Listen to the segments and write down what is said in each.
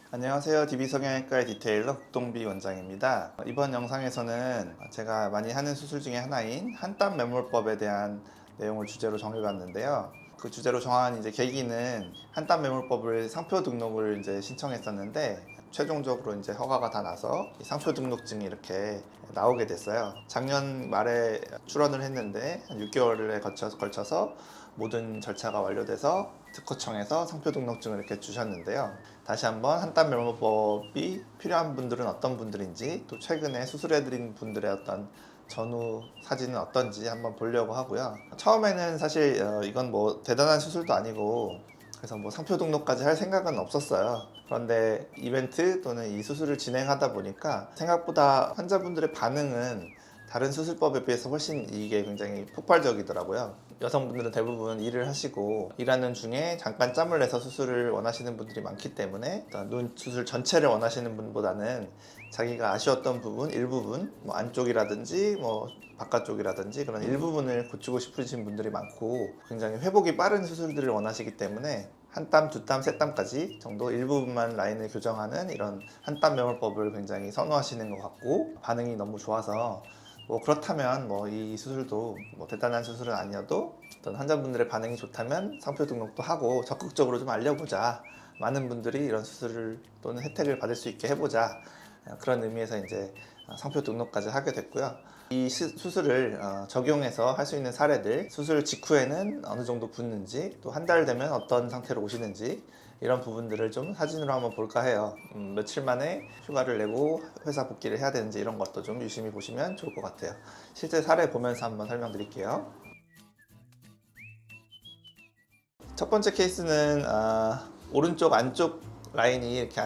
안녕하세요. DB성형외과의 디테일러 국동비 원장입니다. 이번 영상에서는 제가 많이 하는 수술 중에 하나인 한땀 매몰법에 대한 내용을 주제로 정해봤는데요. 그 주제로 정한 계기는 한땀 매몰법을 상표 등록을 신청했었는데 최종적으로 허가가 다 나서 상표 등록증이 이렇게 나오게 됐어요. 작년 말에 출원을 했는데 한 6개월에 걸쳐서 모든 절차가 완료돼서 특허청에서 상표 등록증을 이렇게 주셨는데요. 다시 한번 한땀 매몰법이 필요한 분들은 어떤 분들인지, 또 최근에 수술해드린 분들의 어떤 전후 사진은 어떤지 한번 보려고 하고요. 처음에는 사실 이건 뭐 대단한 수술도 아니고 그래서 뭐 상표 등록까지 할 생각은 없었어요. 그런데 이벤트 또는 이 수술을 진행하다 보니까 생각보다 환자분들의 반응은 다른 수술법에 비해서 훨씬 이게 굉장히 폭발적이더라고요. 여성분들은 대부분 일을 하시고 일하는 중에 잠깐 짬을 내서 수술을 원하시는 분들이 많기 때문에 눈 수술 전체를 원하시는 분보다는 자기가 아쉬웠던 부분, 일부분, 뭐 안쪽이라든지 뭐 바깥쪽이라든지 그런 일부분을 고치고 싶으신 분들이 많고 굉장히 회복이 빠른 수술들을 원하시기 때문에 한 땀, 두 땀, 세 땀까지 정도 일부분만 라인을 교정하는 이런 한땀 매몰법을 굉장히 선호하시는 것 같고 반응이 너무 좋아서 뭐 그렇다면 뭐 이 수술도 뭐 대단한 수술은 아니어도 어떤 환자분들의 반응이 좋다면 상표 등록도 하고 적극적으로 좀 알려보자. 많은 분들이 이런 수술을 또는 혜택을 받을 수 있게 해보자. 그런 의미에서 상표 등록까지 하게 됐고요. 이 수술을 적용해서 할 수 있는 사례들, 수술 직후에는 어느 정도 붓는지, 또 한 달 되면 어떤 상태로 오시는지 이런 부분들을 좀 사진으로 한번 볼까 해요. 며칠 만에 휴가를 내고 회사 복귀를 해야 되는지 이런 것도 좀 유심히 보시면 좋을 것 같아요. 실제 사례 보면서 한번 설명드릴게요. 첫 번째 케이스는 오른쪽 안쪽 라인이 이렇게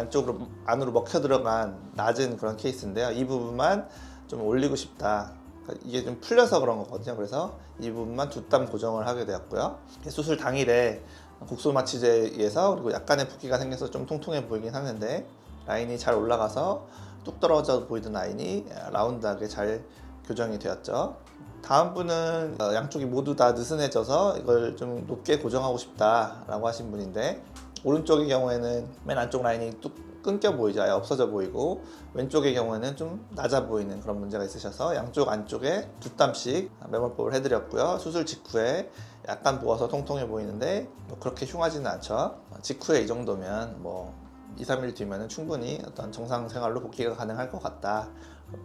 안으로 먹혀 들어간 낮은 그런 케이스인데요. 이 부분만 좀 올리고 싶다. 그러니까 이게 좀 풀려서 그런 거거든요. 그래서 이 부분만 두 땀 고정을 하게 되었고요. 수술 당일에 국소 마취제에 의해서 그리고 약간의 붓기가 생겨서 좀 통통해 보이긴 하는데 라인이 잘 올라가서 뚝 떨어져 보이던 라인이 라운드하게 잘 교정이 되었죠. 다음 분은 양쪽이 모두 다 느슨해져서 이걸 좀 높게 고정하고 싶다 라고 하신 분인데 오른쪽의 경우에는 맨 안쪽 라인이 뚝 끊겨 보이죠. 아예 없어져 보이고 왼쪽의 경우에는 좀 낮아 보이는 그런 문제가 있으셔서 양쪽 안쪽에 두 땀씩 매몰법을 해드렸고요. 수술 직후에 약간 부어서 통통해 보이는데 뭐 그렇게 흉하지는 않죠. 직후에 이 정도면 뭐 2, 3일 뒤면 충분히 어떤 정상 생활로 복귀가 가능할 것 같다.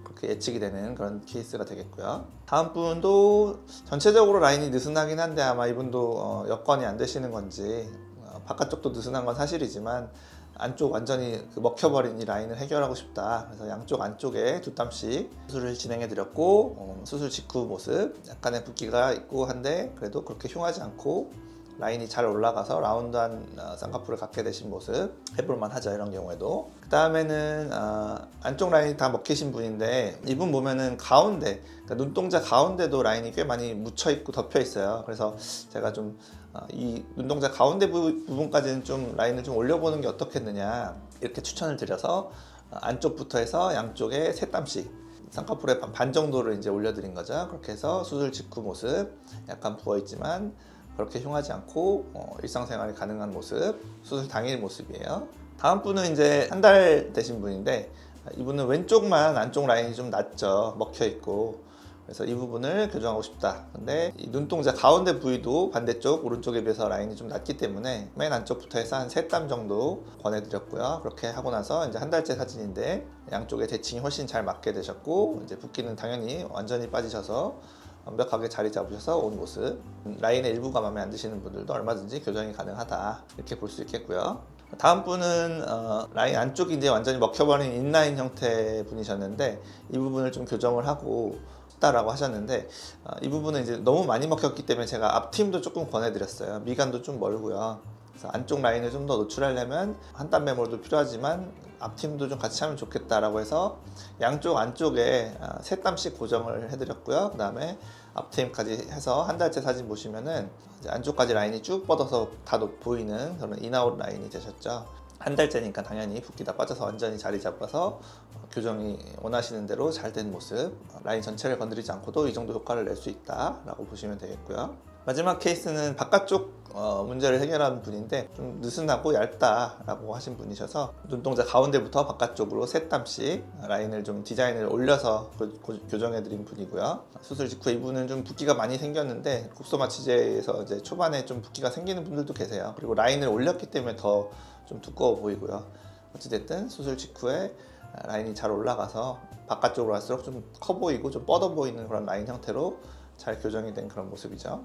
그렇게 예측이 되는 그런 케이스가 되겠고요. 다음 분도 전체적으로 라인이 느슨하긴 한데 아마 이분도 여건이 안 되시는 건지 바깥쪽도 느슨한 건 사실이지만 안쪽 완전히 먹혀버린 이 라인을 해결하고 싶다. 그래서 양쪽 안쪽에 두 땀씩 수술을 진행해 드렸고 수술 직후 모습 약간의 붓기가 있고 한데 그래도 그렇게 흉하지 않고 라인이 잘 올라가서 라운드한 쌍꺼풀을 갖게 되신 모습 해볼만 하죠. 이런 경우에도. 그 다음에는 안쪽 라인이 다 먹히신 분인데 이분 보면은 가운데 그러니까 눈동자 가운데도 라인이 꽤 많이 묻혀 있고 덮여 있어요. 그래서 제가 좀 이 눈동자 가운데 부분까지는 좀 라인을 좀 올려보는 게 어떻겠느냐 이렇게 추천을 드려서 안쪽부터 해서 양쪽에 세 땀씩 쌍꺼풀의 반 정도를 올려드린 거죠. 그렇게 해서 수술 직후 모습 약간 부어있지만 그렇게 흉하지 않고 일상생활이 가능한 모습, 수술 당일 모습이에요. 다음 분은 한 달 되신 분인데 이분은 왼쪽만 안쪽 라인이 좀 낮죠. 먹혀 있고. 그래서 이 부분을 교정하고 싶다. 근데 이 눈동자 가운데 부위도 반대쪽 오른쪽에 비해서 라인이 좀 낮기 때문에 맨 안쪽부터 해서 한 3땀 정도 권해드렸고요. 그렇게 하고 나서 한 달째 사진인데 양쪽에 대칭이 훨씬 잘 맞게 되셨고 붓기는 당연히 완전히 빠지셔서 완벽하게 자리 잡으셔서 온 모습. 라인의 일부가 마음에 안 드시는 분들도 얼마든지 교정이 가능하다 이렇게 볼 수 있겠고요. 다음 분은 라인 안쪽이 완전히 먹혀버린 인라인 형태 분이셨는데 이 부분을 좀 교정을 하고 싶다라고 하셨는데 이 부분은 너무 많이 먹혔기 때문에 제가 앞팀도 조금 권해드렸어요. 미간도 좀 멀고요. 그래서 안쪽 라인을 좀 더 노출하려면 한땀 매몰도 필요하지만 앞팀도 좀 같이 하면 좋겠다라고 해서 양쪽 안쪽에 세 땀씩 고정을 해드렸고요. 그 다음에 앞팀까지 해서 한 달째 사진 보시면은 안쪽까지 라인이 쭉 뻗어서 다 보이는 그런 인아웃 라인이 되셨죠. 한 달째니까 당연히 붓기 다 빠져서 완전히 자리 잡아서 교정이 원하시는 대로 잘 된 모습, 라인 전체를 건드리지 않고도 이 정도 효과를 낼 수 있다라고 보시면 되겠고요. 마지막 케이스는 바깥쪽 문제를 해결하는 분인데 좀 느슨하고 얇다라고 하신 분이셔서 눈동자 가운데부터 바깥쪽으로 세 땀씩 라인을 좀 디자인을 올려서 교정해 드린 분이고요. 수술 직후 이분은 좀 붓기가 많이 생겼는데 곱소마 치제에서 이제 초반에 좀 붓기가 생기는 분들도 계세요. 그리고 라인을 올렸기 때문에 더 좀 두꺼워 보이고요. 어찌됐든 수술 직후에 라인이 잘 올라가서 바깥쪽으로 갈수록 좀 커 보이고 좀 뻗어 보이는 그런 라인 형태로 잘 교정이 된 그런 모습이죠.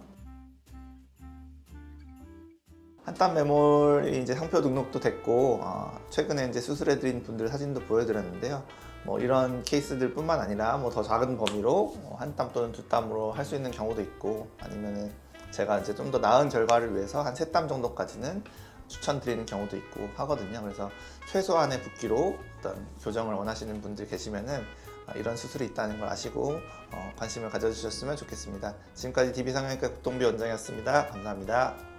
한땀 매몰이 이제 상표 등록도 됐고 최근에 이제 수술해드린 분들 사진도 보여드렸는데요. 뭐 이런 케이스들 뿐만 아니라 뭐 더 작은 범위로 한 땀 또는 두 땀으로 할 수 있는 경우도 있고, 아니면은 제가 이제 좀 더 나은 결과를 위해서 한 세 땀 정도까지는 추천드리는 경우도 있고 하거든요. 그래서 최소한의 붓기로 어떤 교정을 원하시는 분들 계시면은 이런 수술이 있다는 걸 아시고 관심을 가져주셨으면 좋겠습니다. 지금까지 DB성형외과 국동비 원장이었습니다. 감사합니다.